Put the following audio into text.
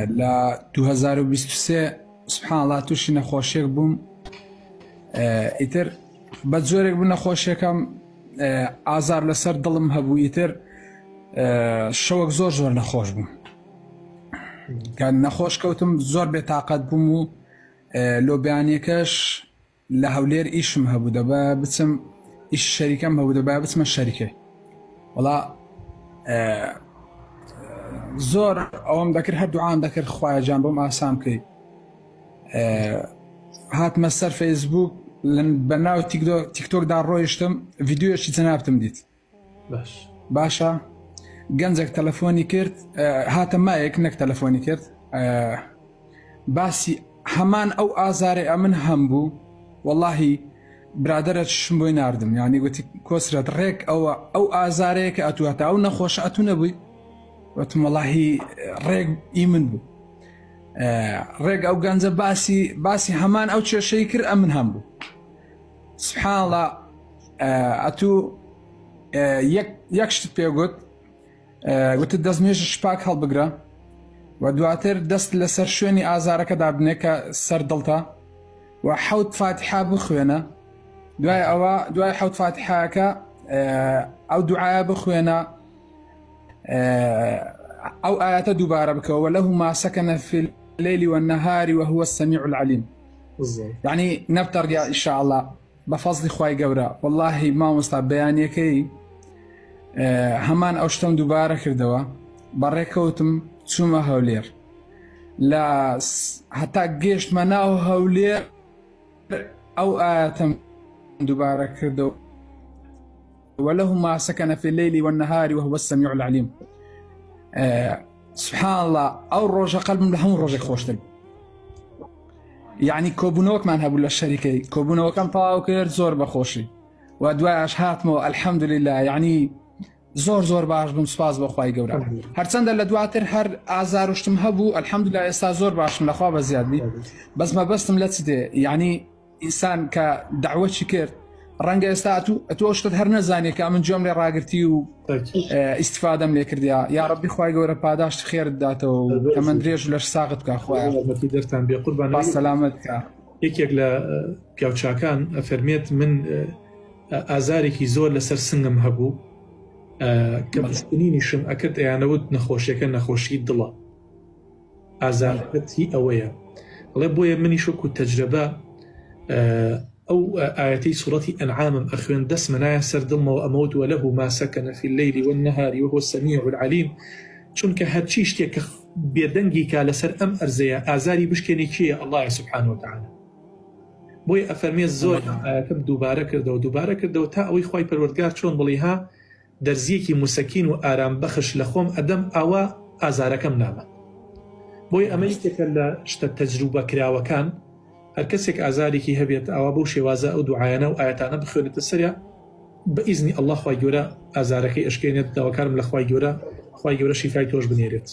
لە 2023 سبحان الله تووشی نەخۆشیێک بووم. ئیتر بە جۆرێک بوو نەخۆشیەکەم ئازار لەسەر دڵم هەبوو. ئیتر شەوەک زۆر نەخۆش بووم. نەخۆش کەوتم، زۆر بێتاقەت بووم و لۆبیانیەکەش لە هەولێر ئیشم هەبوو، دەبا بچم ئیش شەریکەم هەبوو، دەبا بچمە شەریکەی. وەڵا زۆر ئەوەم دەکرد، هەردووعام دەکرد خوایە جان بۆم ئاسام بکەی. هاتمە سەر فەیسبووک، بەناو تیکتۆکدا ڕۆیشتم، ڤیدیۆیەکی جەنابتم دیت. باشە گەنجێک تەلەفۆنی کرد، هاتە مایەک نەک تەلەفۆنی کرد، باسی هەمان ئەو ئازارێ ئەمن هەم بوو. وەڵاهی برادرە شم بۆی ناردم، یعنی گوتی کۆسرەت ڕێک ئەو ئازارەیە کە ئەتواتە ئەو نەخۆشە ئەتو نەبووی. وتم وەڵاهی ڕێک ئیمن بوو، ڕێک ئەو گەنجە باسی هەمان ئەو کێشەی کرد ئەمن هەم بوو. سبحان الله ئەتوو یەک شت پێگوت، گوتت دەستمێژە شپاک هەڵبگرە و دواتر دەست لەسەر شوێنی ئازارەکەدا بنێ کە سەر دڵتە و حەوت فاتحە بخوێنە. دوای ئەوە، دوای حەوت فاتحەکە ئەو دوعایە بخوێنە، ئەو ئاەتە دووبارە بکەوە، وله ما سكن في الليل والنهار وهو السميع العليم. يعني نبترجع إن شاء الله بفضل خواي جورا. والله ما مستعد بيانيكي همان أوشتم دوباره كردوا بريكوتم تسمى هولير لا حتى جيش مناو هولير أو آتم دوباره كردوا وله ما سكن في الليل والنهار وهو السميع العليم. سبحان الله أو روجا قلب من لهم روجا خوشتل، يعني كوبونوك من هبول الشركة كوبونوك كم طاو كير زور بخوشي وأدواش هاتمو الحمد لله. يعني زور باش بم سپاس بخواي جورا. هرچند لدواتر هر آزار وشتم هبو الحمد لله استا زور باش من أخواب زيادي، بس ما بستم لتسدي يعني إنسان كدعوة شكر رنگ ئەتو شتت هەر نەزانێت کە من جۆم لێ ڕاگرتی و ئیسیفادەم لێ کردیا. یا ڕەبی خوای گەورە پاداشت خێرت داتەوە و کە من درێژ لەش ساغت بکە. خوایە دەرتان بێ قوربان با سەلامەت بکە. یەکێک لە پیاوچاکان ئەفەرمێت من ئازارێکی زۆر لەسەر سنگم هەبوو کە بستنینیشم ئەکرد ئەیانەوت نەخۆشیەکە نەخۆشی دڵە، ئازارەتی ئەوەیە. بڵێ بۆیە منیش وەکو تەجربە أو آياتي سورة أنعام أخوان دس منايا سردم وأموت وله ما سكن في الليل والنهار وهو السميع العليم. چونك هرچيش تيك بيدنجي كالسر أم أرزيا آزاري بشكني كي الله سبحانه وتعالى. بوي أفرمي الزور آياتم دوباره كردو تا أوي خواي پروردگار چون بليها درزيكي مسكين وآرام بخش لخوم أدم أوا آزاركم نامه. بوي أميتك لشت التجربة كراوكان هەر کەسێک ئازارێکی هەبێت ئەوە بەو شێوازە ئەو دوعایانە و ئاەتانە بخوێنێتە سەریا بەئیزنی ئەڵڵا خوای گەورە ئازارەکەی ئەشکێنێت. داواکارم لە خوای گەورە شیفای تۆش بنێرێت.